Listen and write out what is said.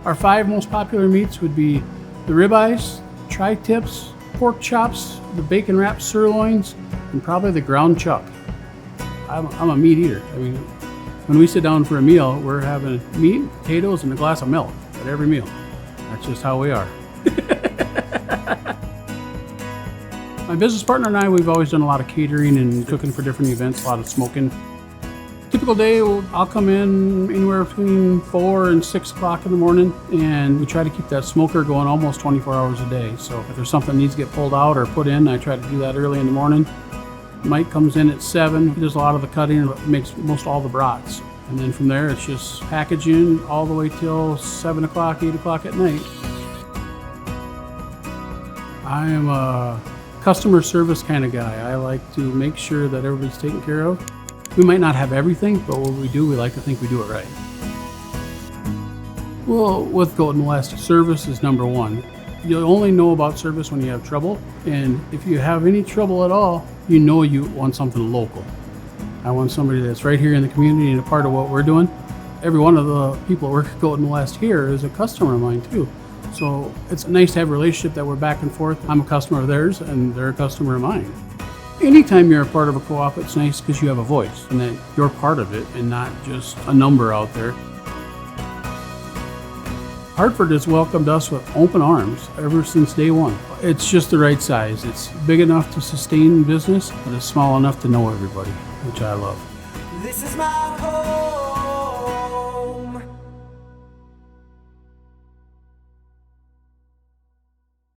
Our 5 most popular meats would be the ribeyes, tri-tips, pork chops, the bacon wrapped sirloins, and probably the ground chuck. I'm a meat eater. I mean, when we sit down for a meal, we're having meat, potatoes, and a glass of milk at every meal. That's just how we are. My business partner and I, we've always done a lot of catering and cooking for different events, a lot of smoking. Typical day, I'll come in anywhere between 4 and 6 o'clock in the morning, and we try to keep that smoker going almost 24 hours a day. So if there's something that needs to get pulled out or put in, I try to do that early in the morning. Mike comes in at 7, he does a lot of the cutting and makes most all the brats. And then from there, it's just packaging all the way till 7 o'clock, 8 o'clock at night. I am a customer service kind of guy. I like to make sure that everybody's taken care of. We might not have everything, but what we do, we like to think we do it right. Well, with Golden West, service is number one. You'll only know about service when you have trouble, and if you have any trouble at all, you know you want something local. I want somebody that's right here in the community and a part of what we're doing. Every one of the people that work at Golden West here is a customer of mine too. So it's nice to have a relationship that we're back and forth. I'm a customer of theirs and they're a customer of mine. Anytime you're a part of a co-op, it's nice because you have a voice and that you're part of it and not just a number out there. Hartford has welcomed us with open arms ever since day one. It's just the right size. It's big enough to sustain business, but it's small enough to know everybody, which I love. This is my home.